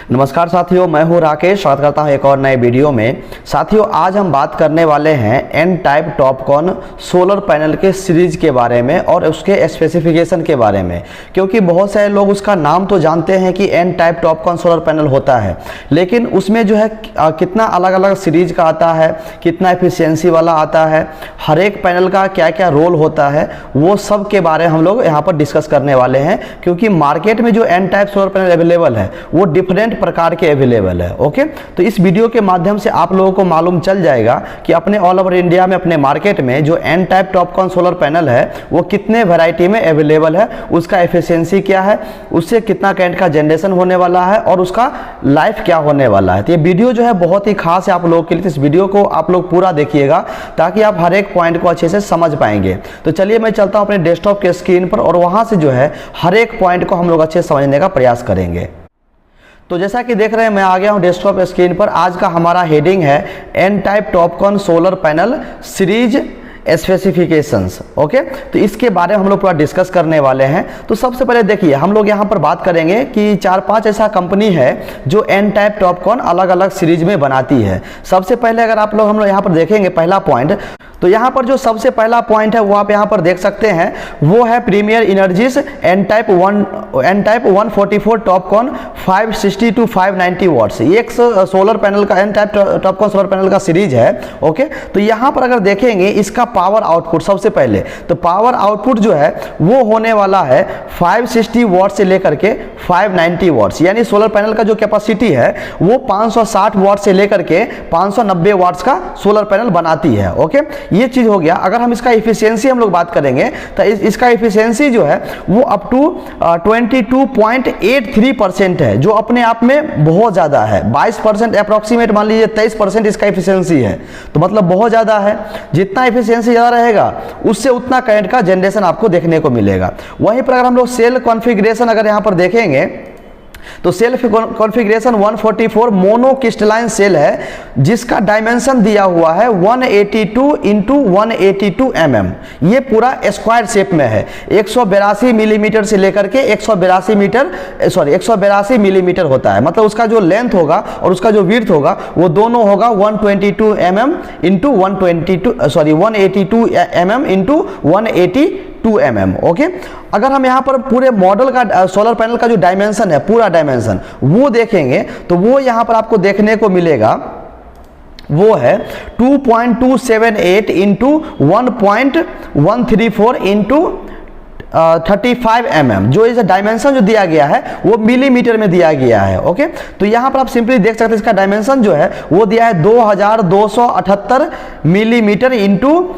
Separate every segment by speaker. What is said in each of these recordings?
Speaker 1: नमस्कार साथियों, मैं हूं राकेश। स्वागत करता हूं एक और नए वीडियो में। साथियों, आज हम बात करने वाले हैं N type Topcon solar panel के सीरीज के बारे में और उसके स्पेसिफिकेशन के बारे में, क्योंकि बहुत सारे लोग उसका नाम तो जानते हैं कि N type Topcon solar panel होता है, लेकिन उसमें जो है कितना अलग अलग सीरीज का आता है, कितना एफिशिएंसी वाला आता है, हर एक पैनल का क्या क्या रोल होता है, वो सब के बारे में हम लोग यहाँ पर डिस्कस करने वाले हैं। क्योंकि मार्केट में जो N type solar panel available है वो डिफरेंट प्रकार के अवेलेबल है। ओके, तो इस वीडियो के माध्यम से आप लोगों को मालूम चल जाएगा कि अपने ऑल ओवर इंडिया में अपने मार्केट में जो N type Topcon solar panel है वो कितने वैरायटी में अवेलेबल है, उसका एफिशिएंसी क्या है, उससे कितना करंट का जनरेशन होने वाला है और उसका लाइफ क्या होने वाला है। तो ये वीडियो जो है बहुत ही खास है आप लोगों के लिए। इस वीडियो को आप लोग पूरा देखिएगा ताकि आप हर एक पॉइंट को अच्छे से समझ पाएंगे। तो चलिए मैं चलता हूं अपने डेस्कटॉप के स्क्रीन पर और वहां से जो है हर एक पॉइंट को हम लोग अच्छे से समझने का प्रयास करेंगे। तो जैसा कि देख रहे हैं, मैं आ गया हूं डेस्कटॉप स्क्रीन पर। आज का हमारा हेडिंग है N type Topcon solar panel series specifications. Okay, तो इसके बारे में हम लोग पूरा डिस्कस करने वाले हैं। तो सबसे पहले देखिए, हम लोग यहाँ पर बात करेंगे कि 4-5 ऐसा कंपनी है जो एन टाइप टॉपकॉन अलग अलग सीरीज में बनाती है। सबसे पहले अगर आप लोग हम लोग यहाँ पर देखेंगे पहला पॉइंट, तो यहाँ पर जो सबसे पहला पॉइंट है वो आप यहाँ पर देख सकते हैं, वो है premier energies N type 144 TOPCon 560 to 590 watts. ये एक सोलर पैनल का N type Topcon solar panel का सीरीज है। ओके, तो यहाँ पर अगर देखेंगे इसका पावर आउटपुट, सबसे पहले तो पावर आउटपुट जो है वो होने वाला है 560 वॉट से लेकर के 590 वॉट्स। यानी सोलर पैनल का जो कैपेसिटी है वो 560 वॉट से लेकर के 590 वॉट्स का सोलर पैनल बनाती है। ओके, ये चीज हो गया। अगर हम इसका एफिशिएंसी हम लोग बात करेंगे तो इसका एफिशिएंसी जो है वो अप टू 22.83% है, जो अपने आप में बहुत ज्यादा है। 22% अप्रोक्सीमेट मान लीजिए 23% इसका एफिशिएंसी है, तो मतलब बहुत ज्यादा है। जितना एफिशिएंसी ज्यादा रहेगा उससे उतना करंट का जनरेशन आपको देखने को मिलेगा। वहीं पर अगर हम लोग सेल कॉन्फ़िगरेशन अगर यहां पर देखेंगे तो cell configuration 144 mono crystalline cell है, जिसका डायमेंशन दिया हुआ है 182 इंटू 182 mm। ये पूरा स्क्वायर शेप में है। 182 मिलीमीटर से लेकर के 182 मिलीमीटर होता है। मतलब उसका जो लेंथ होगा और उसका जो विड्थ होगा वो दोनों होगा 122 mm into 182 mm into 182 mm। Okay, अगर हम यहाँ पर पूरे मॉडल का सोलर पैनल का जो डायमेंशन है, पूरा डायमेंशन वो देखेंगे तो वो यहाँ पर आपको देखने को मिलेगा, वो है 2.278 इंटू 1.134 इंटू 35 mm। जो इस डायमेंशन जो दिया गया है वो मिलीमीटर में दिया गया है। ओके, तो यहाँ पर आप सिंपली देख सकते हैं इसका डायमेंशन जो है वो दिया है 2278 मिलीमीटर इंटू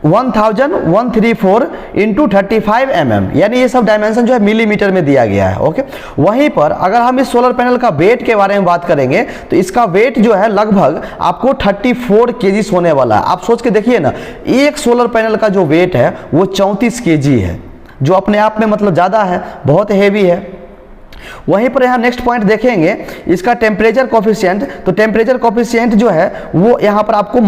Speaker 1: 1134 इंटू 35 mm। यानी ये सब डायमेंशन जो है मिलीमीटर में दिया गया है। ओके, वहीं पर अगर हम इस सोलर पैनल का वेट के बारे में बात करेंगे तो इसका वेट जो है लगभग आपको 34 kg होने वाला है। आप सोच के देखिए ना, एक सोलर पैनल का जो वेट है वो 34 kg है, जो अपने आप में मतलब ज़्यादा है, बहुत हेवी है। वहीं पर यहाँ नेक्स्ट पॉइंट देखेंगे इसका टेम्परेचर कोफिशिएंट। तो टेम्परेचर कोफिशिएंट जो है वो यहाँ पर आपको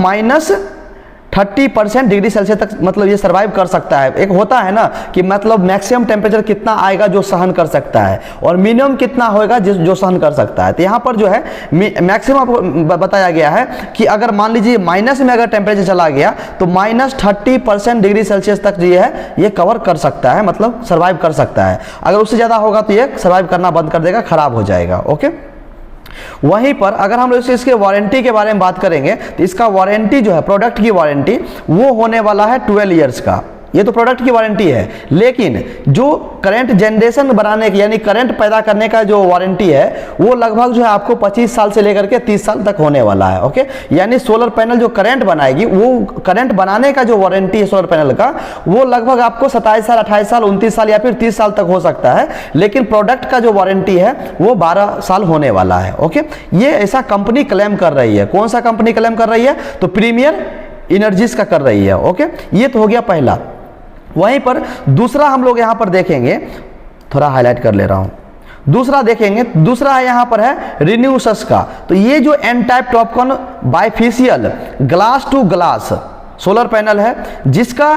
Speaker 1: -30% डिग्री सेल्सियस तक मतलब ये सर्वाइव कर सकता है। एक होता है ना कि मतलब मैक्सिमम टेम्परेचर कितना आएगा जो सहन कर सकता है और मिनिमम कितना होएगा जो सहन कर सकता है। तो यहाँ पर जो है मैक्सिमम बताया गया है कि अगर मान लीजिए माइनस में अगर टेम्परेचर चला गया तो -30% डिग्री सेल्सियस तक जो है ये कवर कर सकता है, मतलब सर्वाइव कर सकता है। अगर उससे ज़्यादा होगा तो ये सर्वाइव करना बंद कर देगा, खराब हो जाएगा। ओके, वहीं पर अगर हम लोग इसके वारंटी के बारे में बात करेंगे तो इसका वारंटी जो है, प्रोडक्ट की वारंटी, वो होने वाला है 12 ईयर्स का। ये तो प्रोडक्ट की वारंटी है, लेकिन जो करंट जनरेशन बनाने की यानी करंट पैदा करने का जो वारंटी है वो लगभग जो है आपको 25 साल से लेकर के 30 साल तक होने वाला है। ओके, यानी सोलर पैनल जो करंट बनाएगी वो करंट बनाने का जो वारंटी है सोलर पैनल का वो लगभग आपको 27 साल, 28 साल, 29 साल या फिर 30 साल तक हो सकता है, लेकिन प्रोडक्ट का जो वारंटी है वो 12 साल होने वाला है। ओके, ये ऐसा कंपनी क्लेम कर रही है। कौन सा कंपनी क्लेम कर रही है? तो प्रीमियर एनर्जीज का कर रही है। ओके, ये तो हो गया पहला। वहीं पर दूसरा हम लोग यहां पर देखेंगे, थोड़ा हाईलाइट कर ले रहा हूं, दूसरा देखेंगे, दूसरा है यहां पर है रिन्यूसस का। तो ये जो N type TOPCon bifacial glass to glass solar panel है जिसका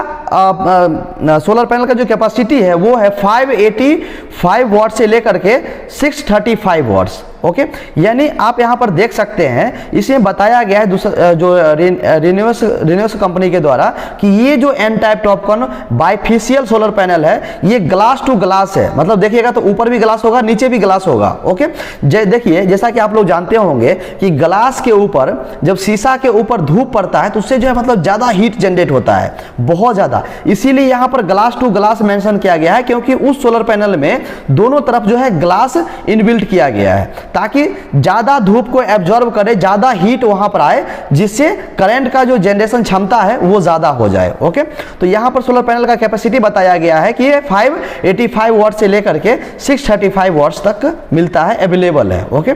Speaker 1: सोलर पैनल का जो कैपेसिटी है वो है 585 वाट से लेकर के 635 वाट्स। ओके, यानी आप यहाँ पर देख सकते हैं इसमें बताया गया है दूसरा जो रिन्यूएबल कंपनी के द्वारा कि ये जो N type TOPCon bifacial solar panel है ये ग्लास टू ग्लास है, मतलब देखिएगा तो ऊपर भी ग्लास होगा नीचे भी ग्लास होगा। ओके, देखिए जैसा कि आप लोग जानते होंगे कि ग्लास के ऊपर जब शीशा के ऊपर धूप पड़ता है तो उससे जो है मतलब ज्यादा हीट जनरेट होता है, बहुत ज्यादा, इसीलिए यहाँ पर ग्लास टू ग्लास मेंशन किया गया है क्योंकि उस सोलर पैनल में दोनों तरफ जो है ग्लास इनबिल्ट किया गया है ताकि ज्यादा धूप को एब्जॉर्ब करे, ज्यादा हीट वहां पर आए जिससे करंट का जो जनरेशन क्षमता है वो ज्यादा हो जाए। ओके, तो यहां पर सोलर पैनल का कैपेसिटी बताया गया है कि ये 585 वाट से लेकर के 635 वाट्स तक मिलता है, अवेलेबल है। ओके,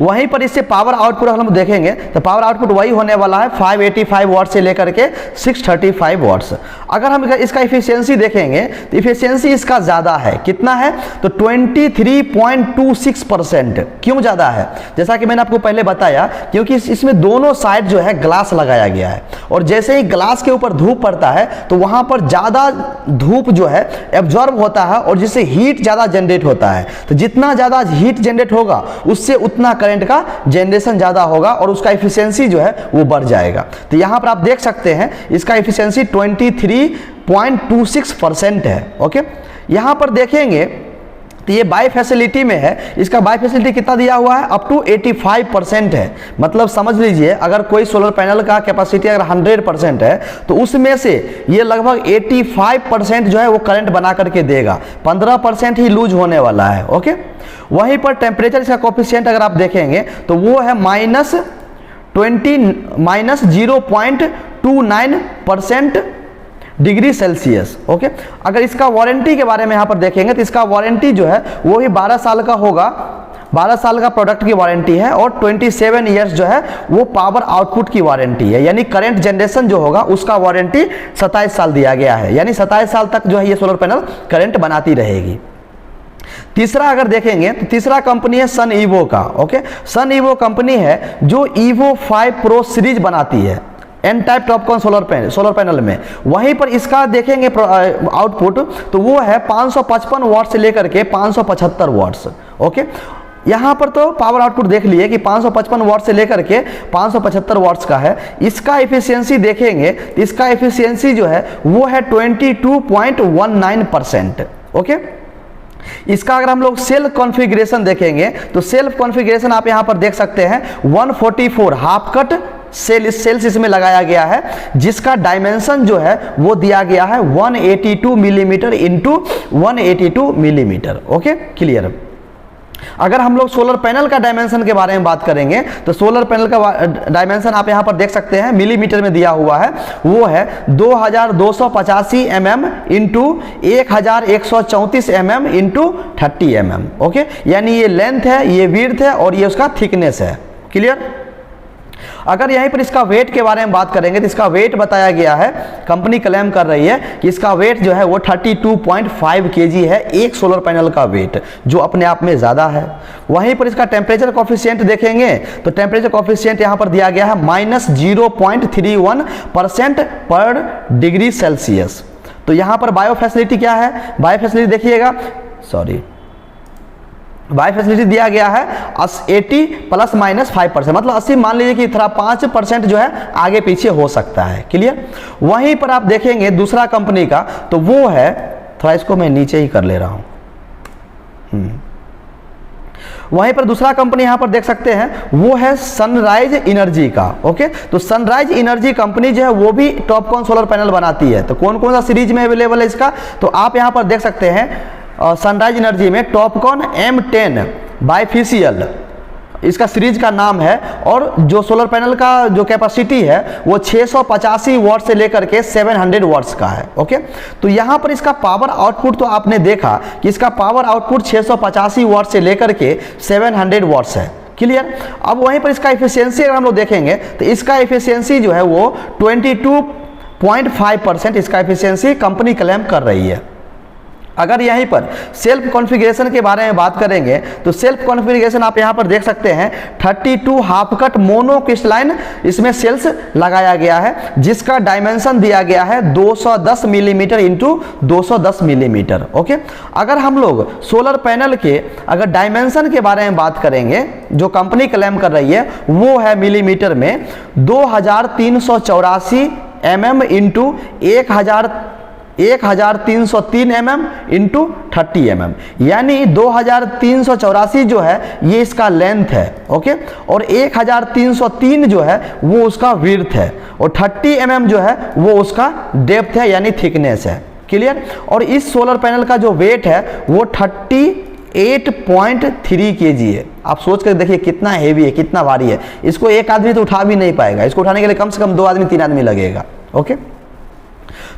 Speaker 1: वहीं पर इससे पावर आउटपुट हम देखेंगे तो पावर आउटपुट वही होने वाला है 585 वाट से लेकर के 635 वाट्स। अगर हम इसका इफिशियंसी देखेंगे तो इफिशियंसी इसका ज़्यादा है, कितना है तो 23.26%। क्यों ज़्यादा है? जैसा कि मैंने आपको पहले बताया क्योंकि इसमें दोनों साइड जो है ग्लास लगाया गया है और जैसे ही ग्लास के ऊपर धूप पड़ता है तो वहाँ पर ज़्यादा धूप जो है एब्जॉर्ब होता है और जिससे हीट ज़्यादा जनरेट होता है। तो जितना ज़्यादा हीट जनरेट होगा उससे उतना करंट का जनरेशन ज्यादा होगा और उसका एफिशिएंसी जो है वो बढ़ जाएगा। तो यहां पर आप देख सकते हैं इसका एफिशिएंसी 23.26% है। ओके, यहां पर देखेंगे तो ये बाई फैसिलिटी में है, इसका बाई फैसिलिटी कितना दिया हुआ है अप टू 85% है। मतलब समझ लीजिए अगर कोई सोलर पैनल का कैपेसिटी अगर 100% है तो उसमें से ये लगभग 85% जो है वो करंट बना करके देगा, 15% ही लूज होने वाला है। ओके, वहीं पर टेम्परेचर इसका कोफिशिएंट अगर आप देखेंगे तो वो है -0.29% डिग्री सेल्सियस। ओके, अगर इसका वारंटी के बारे में यहाँ पर देखेंगे तो इसका वारंटी जो है वो भी 12 साल का होगा, 12 साल का प्रोडक्ट की वारंटी है और 27 ईयर्स जो है वो पावर आउटपुट की वारंटी है, यानी करंट जनरेशन जो होगा उसका वारंटी 27 साल दिया गया है, यानी 27 साल तक जो है ये सोलर पैनल करंट बनाती रहेगी। तीसरा अगर देखेंगे तो तीसरा कंपनी है सन ईवो का। ओके, सन ईवो कंपनी है जो ईवो 5 प्रो सीरीज बनाती है N type Topcon solar panel में। वहीं पर इसका देखेंगे आउटपुट तो वो है 555 वाट से लेकर के 575 वाट्स। ओके, यहाँ पर तो पावर आउटपुट देख लिए कि 555 वाट से लेकर के 575 वाट्स का है। इसका एफिशिएंसी देखेंगे तो इसका एफिशिएंसी जो है वो है 22.19%। ओके, इसका अगर हम लोग सेल्फ कॉन्फ़िगरेशन देखेंगे तो सेल्फ कॉन्फ़िगरेशन आप यहां पर देख सकते हैं 144 हाफ कट सेल्स इसमें लगाया गया है जिसका डायमेंशन जो है वो दिया गया है 182 millimetre into 182 millimetre. Okay, clear. अगर हम लोग सोलर पैनल का डायमेंशन के बारे में बात करेंगे तो सोलर पैनल का डायमेंशन आप यहां पर देख सकते हैं मिलीमीटर में दिया हुआ है, वो है 2285 mm into 1134 mm into 30 mm। Okay, यानी ये लेंथ है, ये विड्थ है और ये उसका थिकनेस है। क्लियर। अगर यहीं पर इसका वेट के बारे में बात करेंगे तो इसका वेट बताया गया है, कंपनी क्लेम कर रही है कि इसका वेट जो है वो 32.5 kg है, एक सोलर पैनल का वेट, जो अपने आप में ज़्यादा है। वहीं पर इसका टेम्परेचर कोफिशिएंट देखेंगे तो टेम्परेचर कोफिशिएंट यहाँ पर दिया गया है -0.31% पर डिग्री सेल्सियस। तो यहाँ पर बायो फैसिलिटी क्या है, बायो फैसिलिटी देखिएगा, बाई फैसिलिटी दिया गया है 80 ± 5%, मतलब 80 मान लीजिए कि थोड़ा 5% जो है आगे पीछे हो सकता है। क्लियर। वहीं पर आप देखेंगे दूसरा कंपनी का तो वो है, थोड़ा इसको मैं नीचे ही कर ले रहा हूं, वहीं पर दूसरा कंपनी यहां पर देख सकते हैं वो है सनराइज एनर्जी का। ओके, तो सनराइज एनर्जी कंपनी जो है वो भी टॉपकॉन सोलर पैनल बनाती है। तो कौन कौन सा सीरीज में अवेलेबल है इसका, तो आप यहां पर देख सकते हैं सनराइज एनर्जी में टॉपकॉन M10 बाइफेशियल इसका सीरीज का नाम है और जो सोलर पैनल का जो कैपेसिटी है वो 685 वाट से लेकर के 700 वाट्स का है। ओके, तो यहाँ पर इसका पावर आउटपुट तो आपने देखा कि इसका पावर आउटपुट 685 वाट से लेकर के 700 वाट्स है। क्लियर। अब वहीं पर इसका एफिशिएंसी अगर हम लोग देखेंगे तो इसका एफिशिएंसी जो है वो 22.5% इसका एफिशिएंसी कंपनी क्लेम कर रही है। अगर यहीं पर सेल्फ कॉन्फ़िगरेशन के बारे में बात करेंगे तो सेल्फ कॉन्फ़िगरेशन आप यहां पर देख सकते हैं 32 हाफ कट मोनो क्रिस्टलाइन इसमें सेल्स लगाया गया है, जिसका डायमेंशन दिया गया है 210 मिलीमीटर इंटू 210 मिलीमीटर। ओके, अगर हम लोग सोलर पैनल के अगर डायमेंशन के बारे में बात करेंगे, जो कंपनी क्लेम कर रही है वो है मिलीमीटर में 2384 mm into 1303 mm into 30 mm, यानी 2384 जो है ये इसका लेंथ है। ओके, और 1303 जो है वो उसका विड्थ है, और 30 mm जो है वो उसका डेप्थ है यानी थिकनेस है। क्लियर। और इस सोलर पैनल का जो वेट है वो 38.3 kg है। आप सोच कर देखिए कितना हेवी है, कितना भारी है। इसको एक आदमी तो उठा भी नहीं पाएगा, इसको उठाने के लिए कम से कम 2 आदमी 3 आदमी लगेगा। ओके,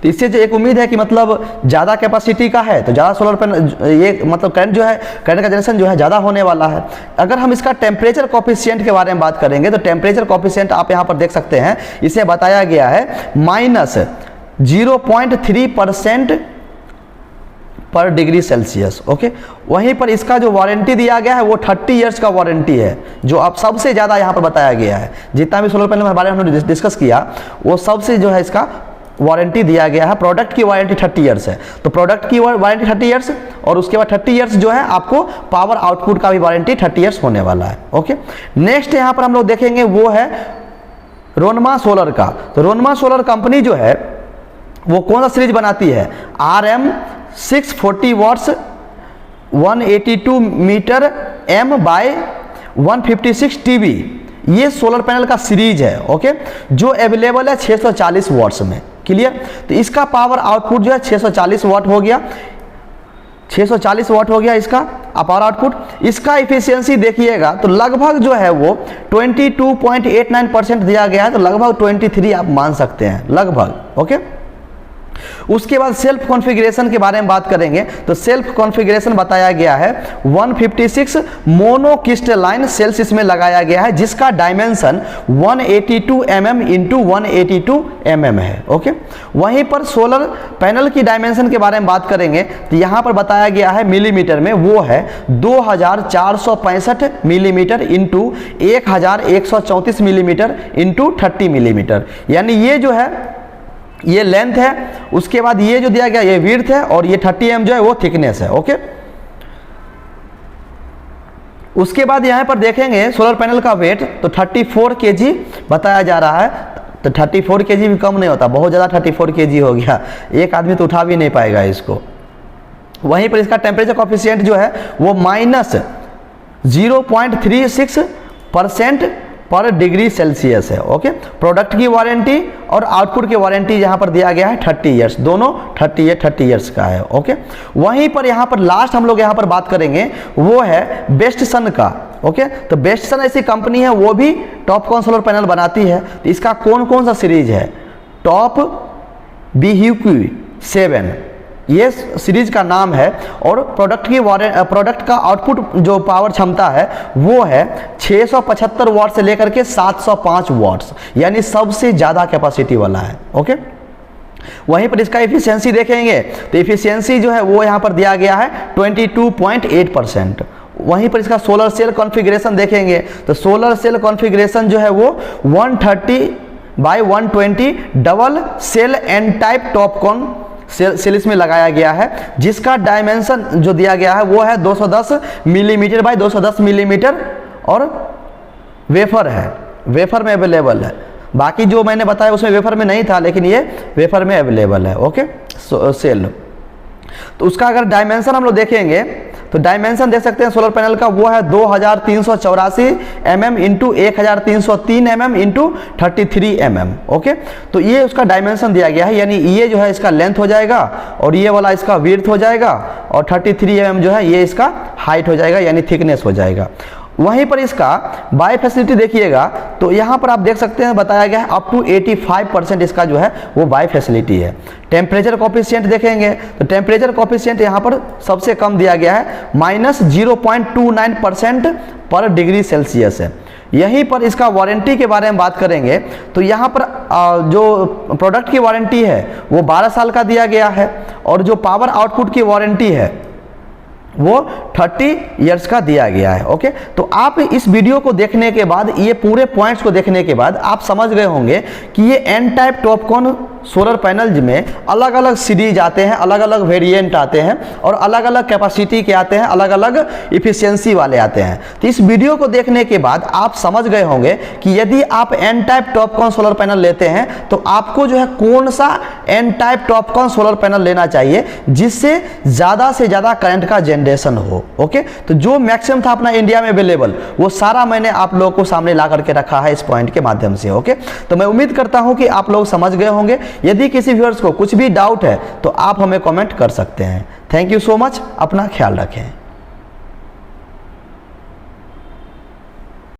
Speaker 1: तो इससे जो एक उम्मीद है कि मतलब ज़्यादा कैपेसिटी का है तो ज़्यादा सोलर पैनल ये मतलब करंट जो है, करंट का जनरेशन जो है ज़्यादा होने वाला है। अगर हम इसका टेम्परेचर कोफिशिएंट के बारे में बात करेंगे तो टेम्परेचर कोफिशिएंट आप यहाँ पर देख सकते हैं, इसे बताया गया है -0.3% पर डिग्री सेल्सियस। ओके, वहीं पर इसका जो वारंटी दिया गया है वो 30 ईयर्स का वारंटी है, जो अब सबसे ज़्यादा यहाँ पर बताया गया है। जितना भी सोलर पैनल के बारे में हमने डिस्कस किया वो सबसे जो है इसका वारंटी दिया गया है। प्रोडक्ट की वारंटी 30 ईयर्स है, तो प्रोडक्ट की वारंटी 30 ईयर्स, और उसके बाद 30 ईयर्स जो है आपको पावर आउटपुट का भी वारंटी 30 ईयर्स होने वाला है। ओके, नेक्स्ट यहाँ पर हम लोग देखेंगे वो है रोनमा सोलर का। तो रोनमा सोलर कंपनी जो है वो कौन सा सीरीज बनाती है, RM 640 watts 182 metre M by 156 TB, ये सोलर पैनल का सीरीज है। ओके, जो अवेलेबल है 640 वॉट्स में। क्लियर। तो इसका पावर आउटपुट जो है 640 वॉट हो गया, 640 वॉट हो गया इसका पावर आउटपुट। इसका इफिशियंसी देखिएगा तो लगभग जो है वो 22.89% दिया गया है, तो लगभग 23 आप मान सकते हैं लगभग। ओके, उसके बाद सेल्फ कॉन्फ़िगरेशन के बारे में बात करेंगे तो सेल्फ कॉन्फ़िगरेशन बताया गया है 156 मोनो क्रिस्टलाइन सेल्स इसमें लगाया गया है, जिसका डायमेंशन 182 mm इंटू 182 mm है। ओके, वहीं पर सोलर पैनल की डायमेंशन के बारे में बात करेंगे तो यहाँ पर बताया गया है मिलीमीटर में, वो है 2465 millimetre into 1134 millimetre into 30 millimetre, यानी ये जो है ये लेंथ है। उसके बाद ये जो दिया गया ये विड्थ है, और ये 30 mm जो है वो थिकनेस है। ओके, उसके बाद यहाँ पर देखेंगे सोलर पैनल का वेट तो 34 kg बताया जा रहा है। तो 34 kg भी कम नहीं होता, बहुत ज़्यादा 34 kg हो गया, एक आदमी तो उठा भी नहीं पाएगा इसको। वहीं पर इसका टेम्परेचर कोफिशिएंट जो है वो -0.36% पर डिग्री सेल्सियस है। ओके, प्रोडक्ट की वारंटी और आउटपुट की वारंटी यहाँ पर दिया गया है 30 ईयर्स, दोनों 30 ईयर्स का है। ओके, वहीं पर यहाँ पर लास्ट हम लोग यहाँ पर बात करेंगे वो है बेस्ट सन का। ओके, तो बेस्ट सन ऐसी कंपनी है, वो भी टॉपकॉन सोलर पैनल बनाती है। तो इसका कौन कौन सा सीरीज है, टॉप BUQ 7 ये सीरीज का नाम है, और प्रोडक्ट का आउटपुट जो पावर क्षमता है वो है 675 वाट से लेकर के 705 वाट्स, यानी सबसे ज़्यादा कैपेसिटी वाला है। ओके, वहीं पर इसका एफिशिएंसी देखेंगे तो एफिशिएंसी जो है वो यहाँ पर दिया गया है 22.8%। वहीं पर इसका सोलर सेल कॉन्फ़िगरेशन देखेंगे तो सोलर सेल कॉन्फ़िगरेशन जो है वो 130/120 double cell N type TOPCon cell इसमें लगाया गया है, जिसका डायमेंशन जो दिया गया है वो है 210 मिलीमीटर बाय 210 मिलीमीटर, और वेफर है, वेफर में अवेलेबल है। बाकी जो मैंने बताया उसमें वेफर में नहीं था, लेकिन ये वेफर में अवेलेबल है। Okay, cell. तो उसका अगर डायमेंशन हम लोग देखेंगे तो डायमेंशन देख सकते हैं सोलर पैनल का, वो है 2384 mm into 1303 mm into 33 mm। Okay, तो ये उसका डायमेंशन दिया गया है, यानी ये जो है इसका लेंथ हो जाएगा, और ये वाला इसका विड्थ हो जाएगा, और 33 mm जो है ये इसका हाइट हो जाएगा, यानी थिकनेस हो जाएगा। वहीं पर इसका बाय फैसिलिटी देखिएगा तो यहाँ पर आप देख सकते हैं बताया गया है अप टू 85% इसका जो है वो बाय फैसिलिटी है। टेम्परेचर कोफिशिएंट देखेंगे तो टेम्परेचर कोफिशिएंट यहाँ पर सबसे कम दिया गया है -0.29% पर डिग्री सेल्सियस है, यहीं पर इसका वारंटी के बारे में बात करेंगे तो यहाँ पर जो प्रोडक्ट की वारंटी है वो 12 साल का दिया गया है और जो पावर आउटपुट की वारंटी है वो 30 इयर्स का दिया गया है। ओके, तो आप इस वीडियो को देखने के बाद, ये पूरे पॉइंट्स को देखने के बाद आप समझ गए होंगे कि ये N type Topcon solar panel में अलग अलग सीरीज आते हैं, अलग अलग वेरिएंट आते हैं और अलग अलग कैपेसिटी के आते हैं, अलग अलग इफिशियंसी वाले आते हैं। तो इस वीडियो को देखने के बाद आप समझ गए होंगे कि यदि आप N type Topcon solar panel लेते हैं तो आपको जो है कौन सा N type Topcon solar panel लेना चाहिए जिससे ज़्यादा से ज़्यादा करंट का जनरेशन हो। ओके, तो जो मैक्सिमम था अपना इंडिया में अवेलेबल वो सारा मैंने आप लोगों को सामने ला करके रखा है इस पॉइंट के माध्यम से। ओके, तो मैं उम्मीद करता हूं कि आप लोग समझ गए होंगे। यदि किसी व्यूअर्स को कुछ भी डाउट है तो आप हमें कमेंट कर सकते हैं। थैंक यू सो मच, अपना ख्याल रखें।